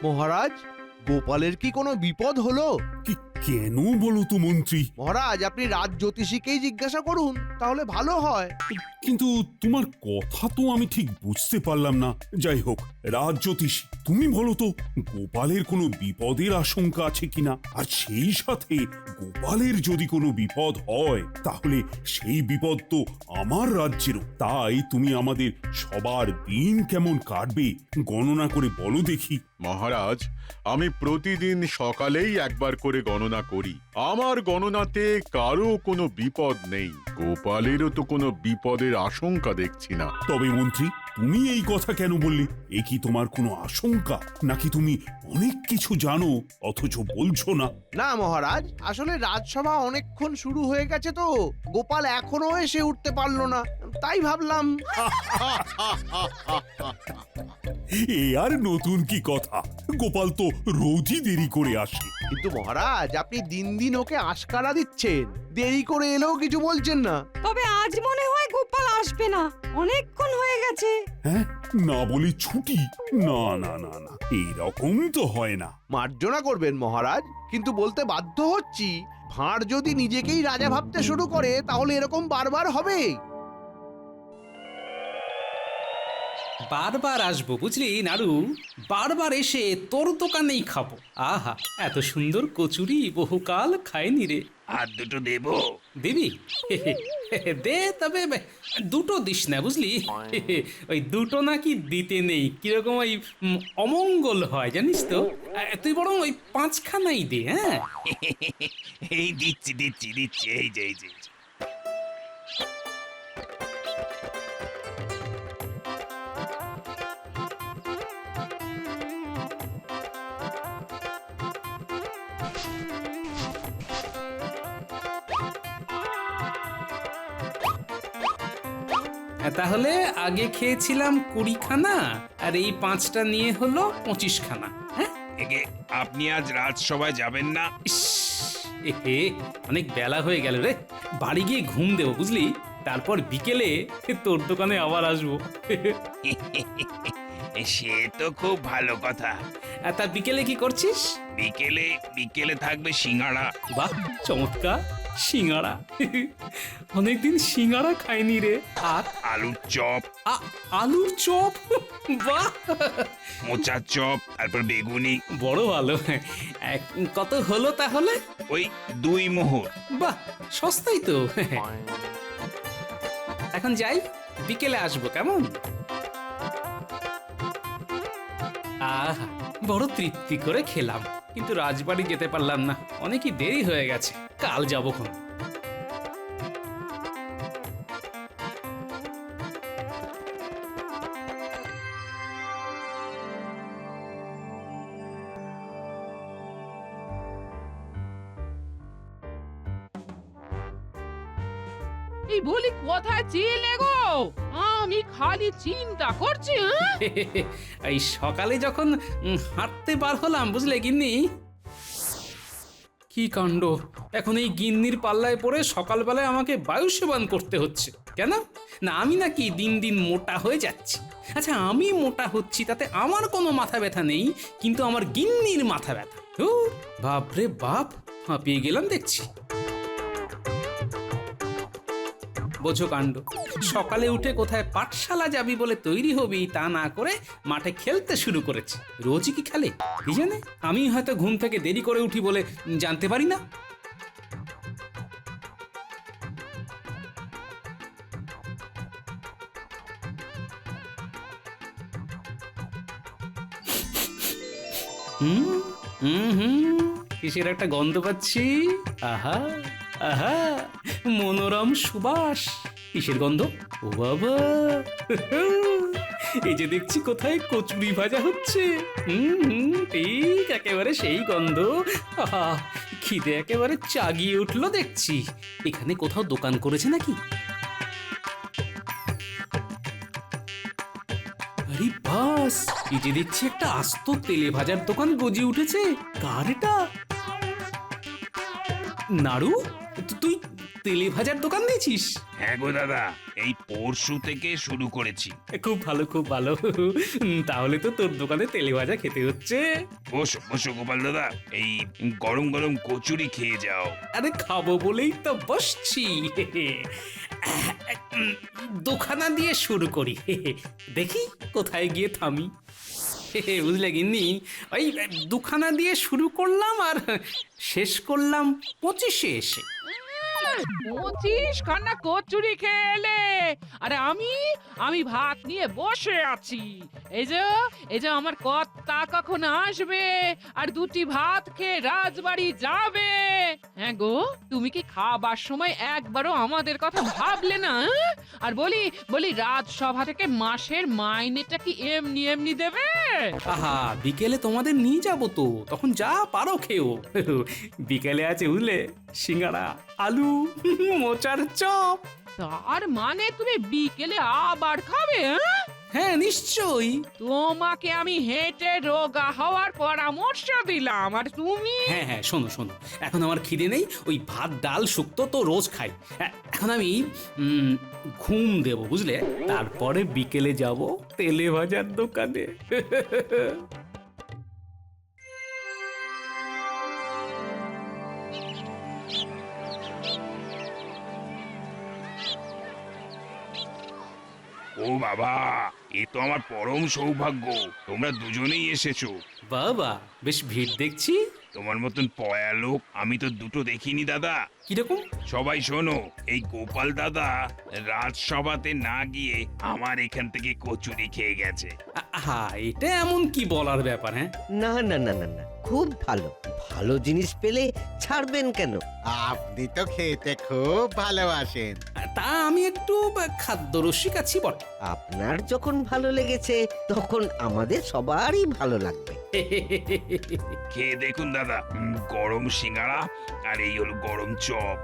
মহারাজ, গোপালের কি কোনো বিপদ হলো? কেন বলো তো মন্ত্রী? মহারাজ, আপনি রাজ জ্যোতিষীকেই জিজ্ঞাসা করুন, তাহলে ভালো হয়। কিন্তু তোমার কথা তো আমি ঠিক বুঝতে পারলাম না। যাই হোক, রাজ জ্যোতিষ, তুমি বলো তো গোপালের কোনো বিপদের আশঙ্কা আছে কিনা? আর সেই সাথে গোপালের যদি কোনো বিপদ হয় তাহলে সেই বিপদ তো আমার রাজ্যেরও। তাই তুমি আমাদের সবার দিন কেমন কাটবে গণনা করে বলো দেখি। মহারাজ, আমি প্রতিদিন সকালেই একবার করে গণনা করি। আমার গণনাতে কারো কোনো বিপদ নেই। গোপালেরও তো কোনো বিপদের আশঙ্কা দেখছি না। তবে মন্ত্রী, তুমি এই কথা কেন বললে? এ কি তোমার কোনো আশঙ্কা, নাকি তুমি অনেক কিছু জানো অথচ বলছো না? না মহারাজ, আসলে রাজসভা অনেকক্ষণ শুরু হয়ে গেছে তো, গোপাল এখনো এসে উঠতে পারলো না, তাই ভাবলাম। এ আর নতুন কি কথা? গোপাল তো রোজই দেরি করে আসে। কিন্তু মহারাজ, আপনি দিন দিন ওকে আশকারা দিচ্ছেন, দেরি করে এলেও কিছু বলছেন না। তবে আজ মনে হয় গোপাল আসবে না, অনেকক্ষণ হয়ে গেছে। হ্যাঁ, না বলে ছুটি? না না না না, এইরকম তো হয় না। মার্জনা করবেন মহারাজ, কিন্তু বলতে বাধ্য হচ্ছি, ভাঁড় যদি নিজেকেই রাজা ভাবতে শুরু করে তাহলে এরকম বারবার হবে। বারবার আসবো বুঝলি নাড়ু, বারবার এসে তোর দোকানেই খাবো। আহা, এত সুন্দর কচুরি বহুকাল খাইনি রে। আর দুটো দেবো? দিবি? দে, তবে দুটো দিস না বুঝলি। ওই দুটো নাকি দিতে নেই, কিরকম ওই অমঙ্গল হয় জানিস তো। তুই বরং ওই 5খানাই দে। হ্যাঁ, এই দিচ্ছি দিচ্ছি দিচ্ছি, এই যে এই যে। তাহলে আগে খেয়েছিলাম 20খানা, আর এই 5টা নিয়ে হলো 25খানা। হ্যাঁ, এগে আপনি আজ রাজসভায় যাবেন না? ইস, এহে, অনেক বেলা হয়ে গেল রে, বাড়ি গিয়ে ঘুম দেবো বুঝলি, তারপর বিকেলে তোর দোকানে আবার আসবো। সে তো খুব ভালো কথা। তা বিকেলে কি করছিস? বিকেলে বিকেলে থাকবে সিঙ্গাড়া। বাহ, চমৎকার, সিঙ্গাড়া। অনেকদিন সিঙ্গাড়া খাইনি রে। আর আলুর চপ, আলুর চপ, বাহ, মোচার চপ, তারপর বেগুনি। বড় ভালো। কত হলো তাহলে? ওই 2 মোহর। বাহ, সস্তাই তো। এখন যাই, বিকেলে আসবো কেমন? আহা, বড় তৃপ্তি করে খেলাম, কিন্তু রাজবাড়ি যেতে পারলাম না, অনেকই দেরি হয়ে গেছে, কাল যাবো খন। এই বলি, কোথায় ছিলে গো? আমি খালি চিন্তা করছি। এই সকালে যখন হাঁটতে বার হলাম বুঝলে গিন্নি। কি কাণ্ড, এখন এই গিন্নির পাল্লায় পড়ে সকালবেলায় আমাকে বায়ু সেবন করতে হচ্ছে কেন? না আমি নাকি দিন দিন মোটা হয়ে যাচ্ছি? আচ্ছা, আমি মোটা হচ্ছি তাতে আমার কোনো মাথা ব্যথা নেই, কিন্তু আমার গিন্নির মাথা ব্যথা। বাপরে বাপ, হাঁপিয়ে গেলাম দেখছি। বোঝো কাণ্ড, সকালে উঠে কোথায় পাঠশালা যাবি বলে তৈরি হবি তা না করে মাঠে খেলতে শুরু করেছে। রোজই কি খেলে কি জানে? আমি হয়তো ঘুম থেকে দেরি করে উঠি বলে জানতে পারি না। হুম হুম হুম, কিসের একটা গন্ধ পাচ্ছি। আহা আহা, মনোরম সুবাস। কিসের গন্ধ? ও বাবা, এই যে দেখছি কোথায় কচুরি ভাজা হচ্ছে। ঠিক একেবারে সেই গন্ধ। আহা, খিদে একেবারে চাগিয়ে উঠলো দেখছি। এখানে কোথাও দোকান করেছে নাকি? আরে বাস, এই যে দেখছি একটা আস্ত তেলে ভাজার দোকান গজে উঠেছে। কার এটা? নাড়ু, তুই তেলে ভাজার দোকান দিয়েছিস? হ্যাঁ গো দাদা, এই পরশু থেকে শুরু করেছি। খুব ভালো, খুব ভালো। তাহলে তো তোর দোকানে তেলে ভাজা খেতে হচ্ছে। বসো বসো গোপাল দাদা, এই গরম গরম কচুরি খেয়ে যাও। আরে খাবো বলেই তো বসছি। দোকানা দিয়ে শুরু করি, দেখি কোথায় গিয়ে থামি। বুঝলে গিন্নি, ওই দুখানা দিয়ে শুরু করলাম আর শেষ করলাম 25-এ এসে। 25 খানা কচুরি খেলে, আরে আমি ভাত নিয়ে বসে আছি। এই যে আমার কর্তা কখন আসবে আর দুটি ভাত খেয়ে রাজবাড়ি যাবে। হ্যাঁ গো, তুমি কি খাবার সময় একবারও আমাদের কথা ভাবলে না? আর বলি রাজসভা থেকে মাসের মাইনেটা কি এমনি এমনি দেবে? আহা, বিকেলে তোমাদের নিয়ে যাবো তো, তখন যা পারো খেও। বিকেলে আছে বুঝলে, সিঙ্গাড়া, আলু, মোচার চপ। তার মানে তুমি বিকেলে আবার খাবে? হ্যাঁ নিশ্চয়ই। তোমাকে আমি হেঁটে রোগা হওয়ার পরামর্শ দিলাম, আর তুমি? হ্যাঁ হ্যাঁ, শোনো শোনো, এখন আমার খিদে নেই। ওই ভাত ডাল শুক্তো তো রোজ খাই। এখন আমি ঘুম দেব বুঝলে, তারপরে বিকেলে যাব তেলে ভাজার দোকানে। ও বাবা, এ তো আমার পরম সৌভাগ্য, তোমরা দুজনেই এসেছো। বাবা, বেশ ভিড় দেখছি। তোমার মতন পয়া লোক আমি তো দুটো দেখিনি দাদা। কিরকম? সবাই শোনো, এই গোপাল দাদা রাজসভাতে না গিয়ে আমার এখান থেকে কচুরি খেয়ে গেছে। আহা, এটা এমন কি বলার ব্যাপার? হ্যাঁ, না না না না না, খুব ভালো। ভালো জিনিস পেলে ছাড়বেন কেন? আপনি তো খেতে খুব ভালোবাসেন। তা আমি একটু খাদ্যরসিক আছি বটে। আপনার যখন ভালো লেগেছে তখন আমাদের সবারই ভালো লাগবে। খেয়ে দেখুন দাদা, গরম সিঙ্গাড়া আর এই হলো গরম চপ।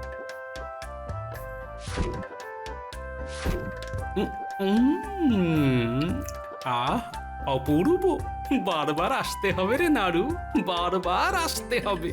আহ, অপূর্ব। বারবার আসতে হবে রে নাড়ু, বারবার আসতে হবে।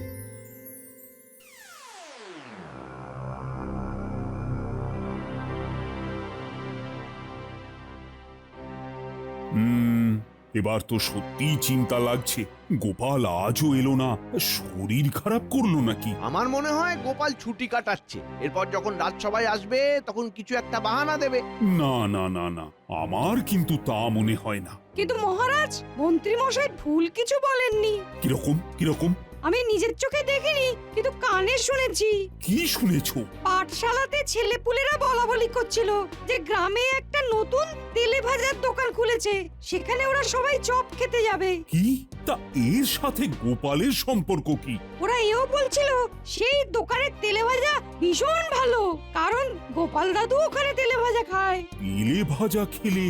এবার তো সত্যিই চিন্তা লাগছে, গোপাল আজও এলো না। শরীর খারাপ করলো নাকি? আমার মনে হয় গোপাল ছুটি কাটাচ্ছে, এরপর যখন রাজসভায় আসবে তখন কিছু একটা বাহানা দেবে। না না না না, আমার কিন্তু তা মনে হয় না। কিন্তু মহারাজ, মন্ত্রী মশাই ভুল কিছু বলেননি। কিরকম কিরকম? আমি নিজের চোখে দেখিনি, কিন্তু কানে শুনেছি। কি শুনেছো? পাঠশালাতে ছেলেপুলেরা বলা বলি করছিল যে গ্রামে একটা নতুন তেলে ভাজার দোকান খুলেছে, সেখানে ওরা সবাই চপ খেতে যাবে। কি? তা এর সাথে গোপালের সম্পর্ক কি? ওরা এও বলছিল সেই দোকানের তেলে ভাজা ভীষণ ভালো, কারণ গোপাল দাদু ওখানে তেলে ভাজা খায়। তেলে ভাজা খেলে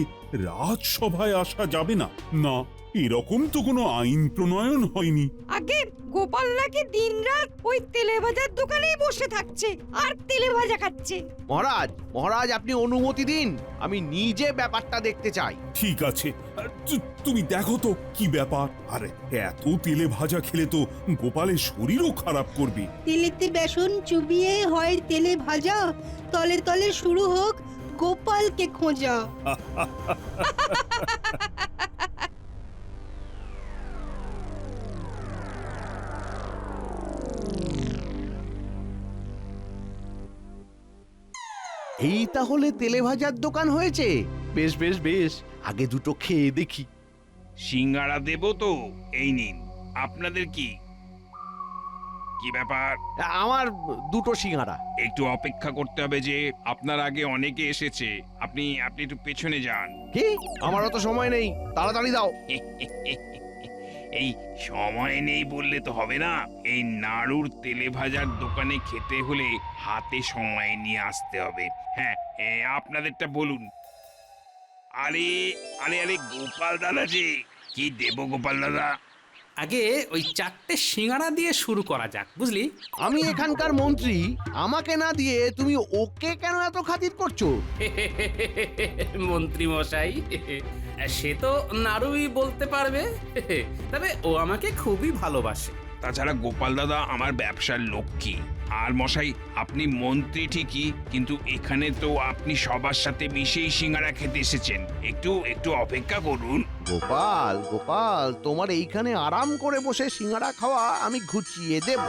রাজসভায় আসা যাবে না? না, এরকম তো কোনো আইন প্রণয়ন হয়নি। আগে গোপাল নাকি দিনরাত ওই তেলে ভাজার দোকানেই বসে থাকছে আর তেলে ভাজা খাচ্ছে। মহারাজ, মহারাজ আপনি অনুমতি দিন, আমি নিজে ব্যাপারটা দেখতে চাই। ঠিক আছে, তুমি দেখো তো কি ব্যাপার। আরে এত তেলে ভাজা খেলে তো গোপালের শরীরও খারাপ করবে। তেলেতে বেসন চুবিয়ে হয় তেলে ভাজা, তলে তলে শুরু হোক গোপালকে খোঁজা। এই তাহলে তেলে ভাজার দোকান হয়েছে। বেশ বেশ বেশ, আগে দুটো খেয়ে দেখি। সিঙ্গাড়া দেবো তো, এই নিন। আপনাদের কি কি ব্যাপার? আমার দুটো সিঙ্গাড়া। একটু অপেক্ষা করতে হবে যে, আপনার আগে অনেকে এসেছে। আপনি একটু পেছনে যান। কি? আমার অত সময় নেই, তাড়াতাড়ি দাও। এই সময় নেই বললে তো হবে না। এই নাড়ুর তেলে ভাজার দোকানে খেতে হলে হাতে সময় নিয়ে আসতে হবে। হ্যাঁ, আপনাদেরটা বলুন। আরে আরে আরে গোপাল দাদা যে, কি দেবো গোপাল দাদা? আগে ওই 4টে সিঙ্গাড়া দিয়ে শুরু করা যাক, বুঝলি? আমি এখানকার মন্ত্রী, আমাকে না দিয়ে তুমি ওকে কেন এত খাতির করছো? মন্ত্রী মশাই, সে তো নাড়ুই বলতে পারবে। তবে ও আমাকে খুবই ভালোবাসে, তাছাড়া গোপাল দাদা আমার ব্যবসার লক্ষ্মী। আর মশাই, আপনি মন্ত্রী ঠিকই, কিন্তু এখানে তো আপনি সবার সাথে মিশেই সিঙ্গারা খেতে এসেছেন। একটু একটু অপেক্ষা করুন। গোপাল গোপাল, তোমার এইখানে আরাম করে বসে সিঙ্গারা খাওয়া আমি ঘুচিয়ে দেব।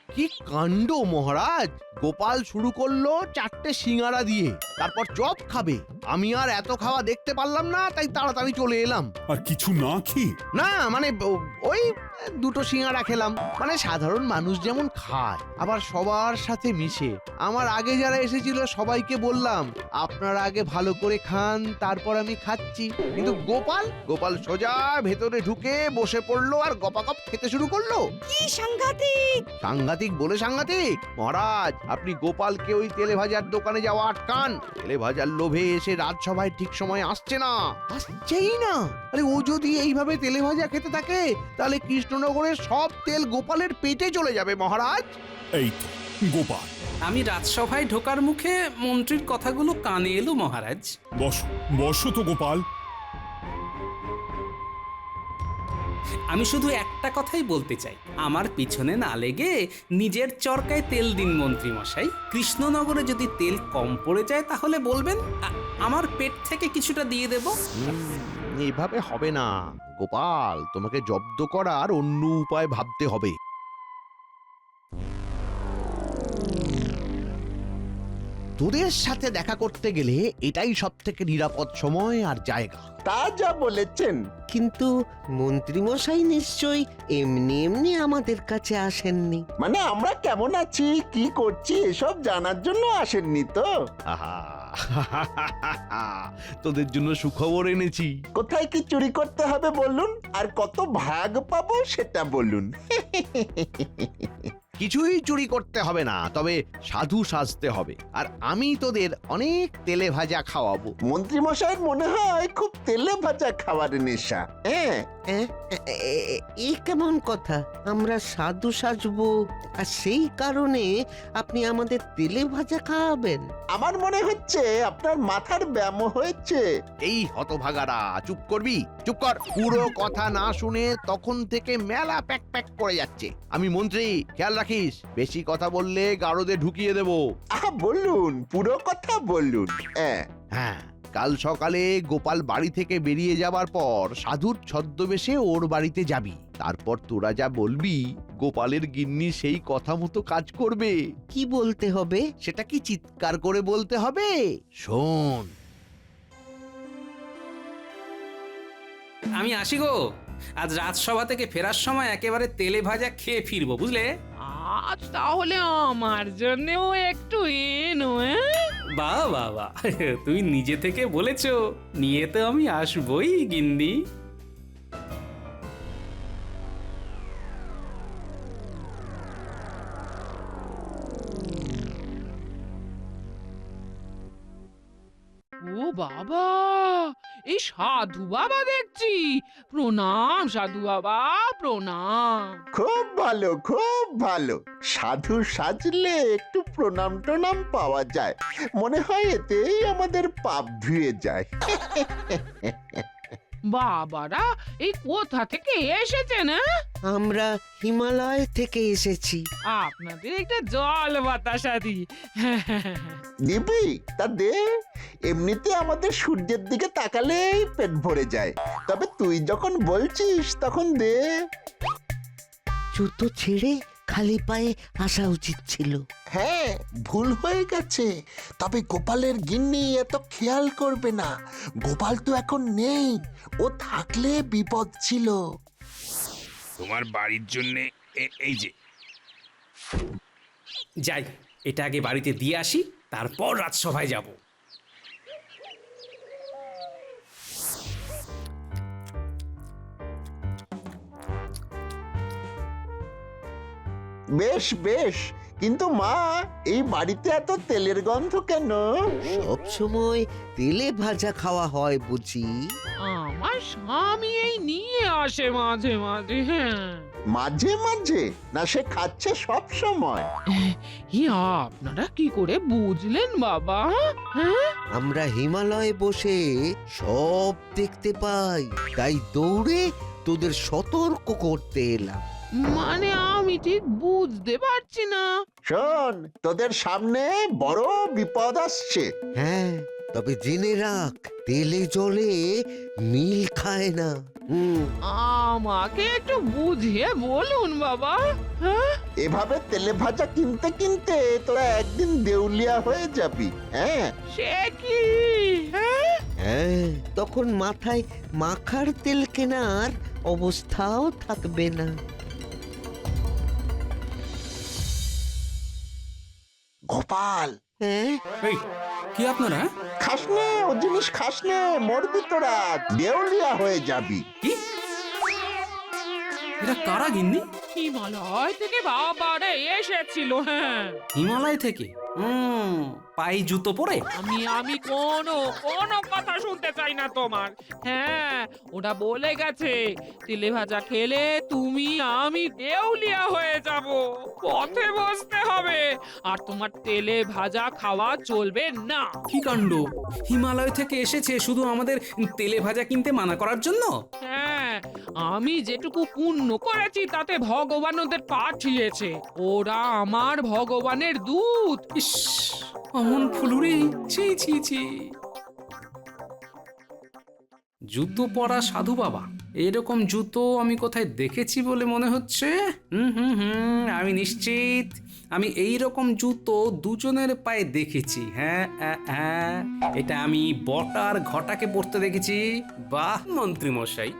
কি কাণ্ড মহারাজ! গোপাল শুরু করলো 4টে সিঙ্গারা দিয়ে, তারপর চপ খাবে। আমি আর এত খাওয়া দেখতে পারলাম না, তাই তাড়াতাড়ি চলে এলাম। আর কিছু না খেয়ে? না মানে ওই 2টো সিঙ্গারা খেলাম। মানে সাধারণ মানুষ যেমন খায়, আবার সবার সাথে মিশে। আমার আগে যারা এসেছিল সবাইকে বললাম আপনারা আগে ভালো করে খান, তারপর আমি খাচ্ছি। কিন্তু গোপাল সোজা ভেতরে ঢুকে বসে পড়লো আর গপাগপ খেতে শুরু করলো। কি সাংঘাতিক! সাংঘাতিক বলে সাংঘাতিক? মহারাজ, আপনি গোপালকে ওই তেলে ভাজার দোকানে যাওয়া আটকান। তেলে ভাজার লোভে এসে রাজসভায় ঠিক সময় আসছে না, আসছেই না। আরে ও যদি এইভাবে তেলে ভাজা খেতে থাকে, তাহলে কৃষ্ণনগরের সব তেল গোপালের পেটে চলে যাবে মহারাজ। এই তো গোপাল। আমি রাজসভায় ঢোকার মুখে মন্ত্রীর কথাগুলো কানে এলো মহারাজ। বসো বসো তো গোপাল। আমি শুধু একটা কথাই বলতে চাই, আমার পিছনে না লেগে নিজের চরকায় তেল দিন মন্ত্রী মশাই। কৃষ্ণনগরে যদি তেল কম পড়ে যায় তাহলে বলবেন, আমার পেট থেকে কিছুটা দিয়ে দেব। এইভাবে হবে না গোপাল, তোমাকে জব্দ করার অন্য উপায় ভাবতে হবে। তোদের সাথে দেখা করতে গেলে এটাই সবথেকে নিরাপদ সময় আর জায়গা। তা যা বলেছেন। কিন্তু মন্ত্রী মশাই নিশ্চয়ই এমনি এমনি আমাদের কাছে আসেননি। মানে আমরা কেমন আছি, কি করছি এসব জানার জন্য আসেননি তো? আহা, তোদের জন্য সুখবর এনেছি। কোথায় কি চুরি করতে হবে বলুন, আর কত ভাগ পাবো সেটা বলুন। কিছুই চুরি করতে হবে না, তবে সাধু সাজতে হবে। আর আমি তোদের অনেক তেলে ভাজা খাওয়াবো। মন্ত্রী মশাইয়ের মনে হয় খুব তেলে ভাজা খাবার নেশা। হ্যাঁ, এই কেমন কথা? আমরা সাধু সাজবো আর সেই কারণে আপনি আমাদের তেলে ভাজা খাওয়াবেন? আমার মনে হচ্ছে আপনার মাথার ব্যায়াম হয়েছে। এই হতভাগারা, চুপ করবি? চুপ কর। পুরো কথা না শুনে তখন থেকে মেলা প্যাক প্যাক করে যাচ্ছে। আমি মন্ত্রী, খেয়াল রাখিস, বেশি কথা বললে গারদে ঢুকিয়ে দেব। বলুন, পুরো কথা বলুন। হ্যাঁ, কাল সকালে গোপাল বাড়ি থেকে বেরিয়ে যাবার পর সাধুর ছদ্মবেশে ওর বাড়িতে যাবি। তারপর তোরা যা বলবি, গোপালের গিন্নি সেই কথা মতো কাজ করবে। কি বলতে হবে? সেটা কি চিৎকার করে বলতে হবে? শোন। আমি আসি গো। আজ রাজসভা থেকে ফেরার সময় একেবারে তেলে ভাজা খেয়ে ফিরবো, বুঝলে? আজ তাহলে আমার জন্যও একটু এনো। বাহ বাহ বাহ, তুই নিজে থেকে বলেছো, নিয়ে তো আমি আসবই গিন্নি। ও বাবা, এই সাধু বাবা দেখছি। প্রণাম সাধু বাবা, প্রণাম। খুব ভালো, খুব ভালো। সাধু সাজলে একটু প্রণাম টনাম পাওয়া যায়। মনে হয় এতেই আমাদের পাপ ধুয়ে যায়। বাবারা এই কোথা থেকে এসেছেন? আমরা হিমালয় থেকে এসেছি। আপনাদের একটা জল বাতাসা দি। দিবি? তা দে। এমনিতে আমাদের সূর্যের দিকে তাকালেই পেট ভরে যায়, তবে তুই যখন বলছিস তখন দে। জুতো ছেড়ে খালি পায়ে আসা উচিত ছিল। হ্যাঁ, ভুল হয়ে গেছে। তবে গোপালের গিন্নি এত খেয়াল করবে না। গোপাল তো এখন নেই, ও থাকলে বিপদ ছিল। তোমার বাড়ির জন্য এই যে। যাই, এটা আগে বাড়িতে দিয়ে আসি, তারপর রাজসভায় যাব। বেশ বেশ, কিন্তু মা, এই বাড়িতে এত তেলের গন্ধ কেন? সব সময় তেলে ভাজা খাওয়া হয় বুঝি? আমার স্বামী এই নিয়ে আসে মাঝে মাঝে। হ্যাঁ, মাঝে মাঝে না, সে খাচ্ছে সব সময়। আপনারা কি করে বুঝলেন বাবা? হ্যাঁ, আমরা হিমালয়ে বসে সব দেখতে পাই, তাই দৌড়ে তোদের সতর্ক করতে এলাম। মানে আমি ঠিক বুঝতে পারছি না। শোন, তোদের সামনে বড় বিপদ আসছে। হ্যাঁ, তবে জেনে রাখ, তেলে জলে মিল খায় না। আমাকে একটু বুঝিয়ে বলুন বাবা। হ্যাঁ, এভাবে তেলে ভাজা কিনতে কিনতে তোরা একদিন দেউলিয়া হয়ে যাবি। হ্যাঁ, সে কি? হ্যাঁ, হ্যাঁ, তখন মাথায় মাখার তেল কেনার অবস্থাও থাকবে না। গোপাল, হ্যাঁ, এই কি আপনারা? খাস নে ও জিনিস, খাস নে, মরবি তোরা, দেউলিয়া হয়ে যাবি। কি এটা কারা গিন্নি? হিমালয় থেকে বাবারা এসেছিল। হ্যাঁ, হিমালয় থেকে? পায়ে জুতো পরে? আমি কোনো কথা শুনতে চাই না তোমার। হ্যাঁ, ওরা বলে গেছে তেলে ভাজা খেলে তুমি আমি দেউলিয়া হয়ে যাব, পথে বসতে হবে, আর তোমার তেলে ভাজা খাওয়া চলবে না। কি কাণ্ড! হিমালয় থেকে এসেছে শুধু আমাদের তেলে ভাজা কিনতে মানা করার জন্য? হ্যাঁ, আমি যেটুকু পুণ্য করেছি তাতে ভগবান ওদের পাঠিয়েছে। ওরা আমার ভগবানের দূত। ইস, অমন ফুলুরি! ছি ছি ছি! জুতো পরা সাধু বাবা, এরকম জুতো আমি কোথায় দেখেছি বলে মনে হচ্ছে। আমি নিশ্চিত আমি এই রকম জুতো দুজনের পায়ে দেখেছি। হ্যাঁ, এটা আমি বটার ঘটাকে পরতে দেখেছি। বাহ মন্ত্রী মশাই,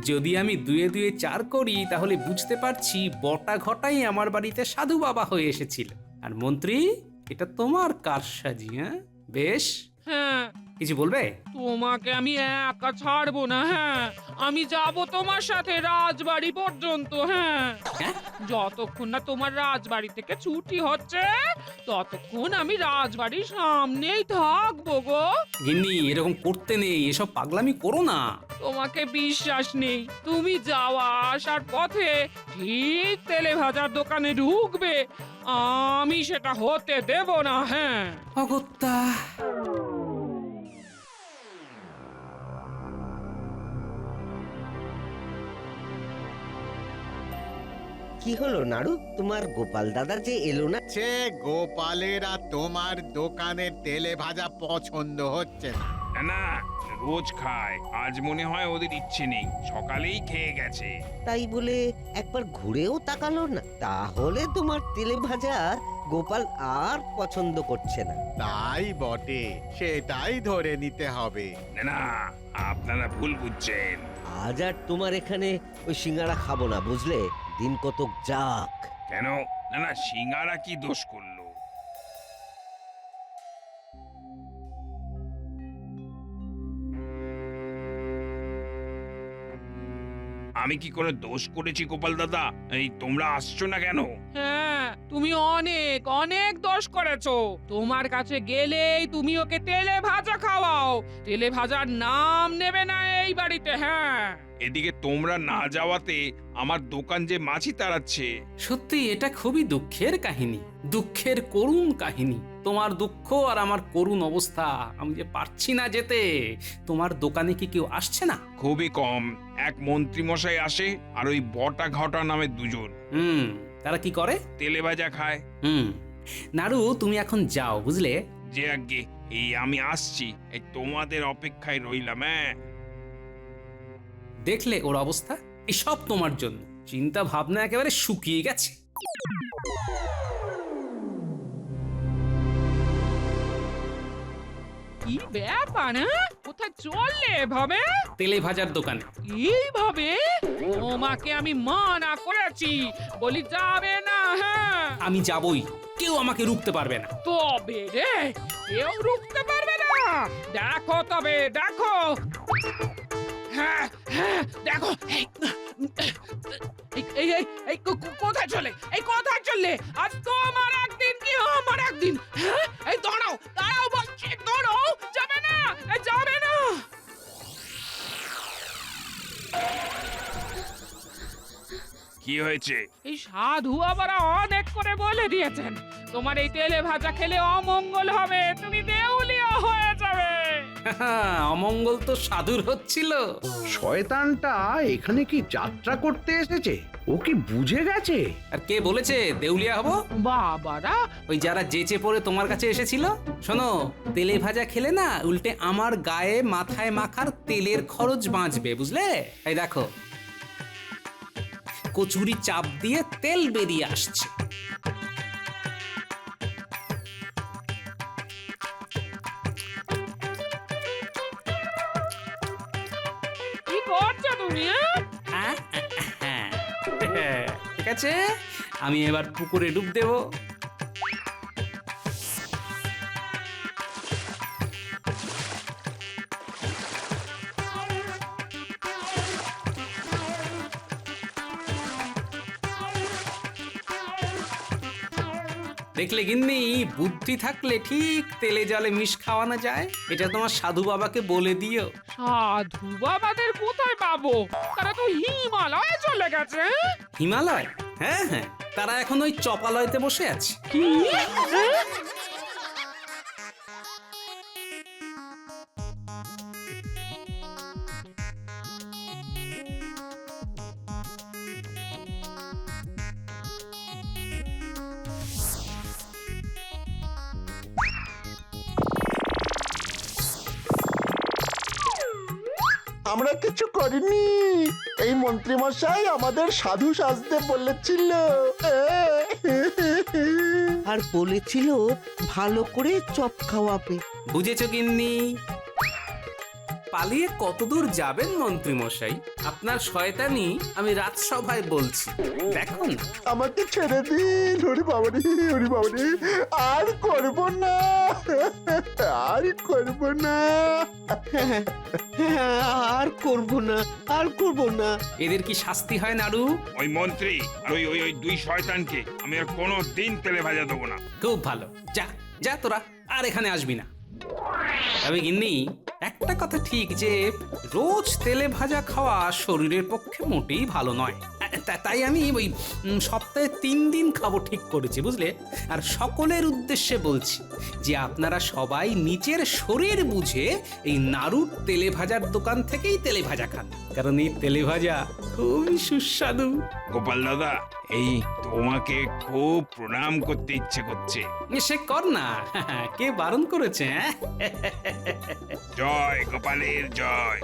যদি আমি দুয়ে দুয়ে চার করি তাহলে বুঝতে পারছি বটা ঘটাই আমার বাড়িতে সাধু বাবা হয়ে এসেছিল। আর মন্ত্রী, এটা তোমার কারসাজি। হ্যাঁ, বেশ। হ্যাঁ, কিছু বলবে? তোমাকে আমি একা ছাড়বো না। হ্যাঁ, আমি যাব তোমার সাথে রাজবাড়ি পর্যন্ত। হ্যাঁ, যতক্ষণ না তোমার রাজবাড়ি থেকে ছুটি হচ্ছে ততক্ষণ আমি রাজবাড়ির সামনেই থাকবো গো। গিন্নি, এরকম করতে নেই, এসব পাগলামি করো না। তোমাকে বিশ্বাস নেই? তুমি যাওয়া আসার পথে ঠিক তেলে ভাজার দোকানে ঢুকবে, আমি সেটা হতে দেব না। হ্যাঁ, অগত্যা! কি হলো নাড়ু, তোমার গোপাল দাদা যে এলো না? সে গোপালের আর তোমার দোকানের তেলে ভাজা পছন্দ হচ্ছে না। না না, রোজ খায়, আজ মনে হয় ওদের ইচ্ছে নেই, সকালেই খেয়ে গেছে। তাই বলে একবার ঘুরেও তাকালো না? তাহলে তোমার তেলে ভাজা গোপাল আর পছন্দ করছে না। তাই বটে, সেটাই ধরে নিতে হবে। না না, আপনারা ভুল বুঝছেন। আজ আর তোমার এখানে ওই সিঙ্গারা খাবো না, বুঝলে? দিন কতক যাক। কেন? না না, সিঙ্গারা কি দোষ করলো? আমি কি কোনো দোষ করেছি গোপাল দাদা? এই তোমরা আসছো না কেন? হ্যাঁ, তুমি অনেক অনেক দোষ করেছো। তোমার কাছে গেলেই তুমি ওকে তেলে ভাজা খাওয়াও, তেলে ভাজার নাম নেবে না এই বাড়িতে। হ্যাঁ, এদিকে তোমরা না যাওয়াতে আমার দোকান যে মাছি তাড়াচ্ছে। সত্যি এটা খুবই দুঃখের কাহিনী, দুঃখের করুণ কাহিনী। তোমার দুঃখ আর আমার করুণ অবস্থা, আমি যে পারছি না যেতে। তোমার দোকানে কি কেউ আসছে না? খুবই কম, এক মন্ত্রী মশাই আসে আর ওই বটা ঘটা নামে দুজন। তারা কি করে? তেলে ভাজা খায়। নাড়ু, তুমি এখন যাও, বুঝলে? যে আগে এই আমি আসছি, এই তোমাদের অপেক্ষায় রইলাম। হ্যাঁ, দেখলে ওর অবস্থা? এই সব তোমার জন্য। চিন্তা ভাবনা একেবারে শুকিয়ে গেছে। কি ব্যাপার? কোথায় চললে এভাবে? তেলে ভাজার দোকানে। এইভাবে? তোমাকে আমি মানা করেছি, বলি যাবে না। হ্যাঁ, আমি যাবই, কেউ আমাকে রুখতে পারবে না। তবে রে, কেউ রুখতে পারবে না? দেখো তবে, দেখো। হ্যাঁ হ্যাঁ, দেখো। এই কোথায় চলে? এই কোথায় চললে? আজ তোমার একদিন দিন। হ্যাঁ? এই দাঁড়াও দাঁড়াও বলছি, দাঁড়াও, যাবে না, যাবে না। কি হয়েছে? এই সাধু আবার অনেক করে বলে দিয়েছেন তোমার এই তেলে ভাজা খেলে অমঙ্গল হবে, তুমি দেউলিয়া হয়ে যাবে। অমঙ্গল তো সাধুর হচ্ছিল। শয়তানটা এখানে কি যাত্রা করতে এসেছে? ও কি বুঝে গেছে? আর কে বলেছে দেউলিয়া হব? বাবারা, ওই যারা যেচে পড়ে তোমার কাছে এসেছিল। শোনো, তেলে ভাজা খেলে না উল্টে আমার গায়ে মাথায় মাখার তেলের খরচ বাঁচবে, বুঝলে? এই দেখো, কচুরি চাপ দিয়ে তেল বেরিয়ে আসছে। কি করছো তুমি? ঠিক আছে, আমি এবার পুকুরে ডুব দেব। দেখলে গিন্নি, বুদ্ধি থাকলে ঠিক তেলে জলে মিশ খাওয়ানো যায়। এটা তোমার সাধু বাবাকে বলে দিও। সাধু বাবাদের কোথায় পাবো? তারা তো হিমালয়ে চলে গেছে। হিমালয়? হ্যাঁ হ্যাঁ, তারা এখন ওই চপালয়তে বসে আছে। কি? আমরা কিছু করিনি, এই মন্ত্রী মশাই আমাদের সাধু সাজতে বলেছিল। আর বলেছিল ভালো করে চপ খাওয়াবে। বুঝেছো গিন্নি? পালিয়ে কতদূর যাবেন মন্ত্রী মশাই? আপনার শয়তানি আমি রাজসভায় বলছি, দেখুন। আমাকে ছেড়ে দিন, ওরে বাবারে, ওরে বাবারে, আর করব না, আর করব না, আর করব না, আর করব না। এদের কি শাস্তি হয় নাড়ু? ওই মন্ত্রী আর ওই ওই ওই দুই শয়তানকে আমি আর কোনো দিন তেলে ভাজা দেবো না। খুব ভালো, যা যা তোরা, আর এখানে আসবি না। তবে গিন্নি, একটা কথা ঠিক যে রোজ তেলে ভাজা খাওয়া শরীরের পক্ষে মোটেই ভালো নয়। তাই আমি ওই সপ্তাহে 3 দিন খাবো ঠিক করেছি, বুঝলে? আর সকলের উদ্দেশ্যে বলছি যে আপনারা সবাই নিজের শরীর বুঝে এই নাড়ুর তেলে ভাজার দোকান থেকেই তেলে ভাজা খান, কারণ এই তেলে ভাজা খুবই সুস্বাদু। গোপাল দাদা, এই তোমাকে খুব প্রণাম করতে ইচ্ছে করছে। সে কর না, কে বারণ করেছে? জয় গোপালের জয়।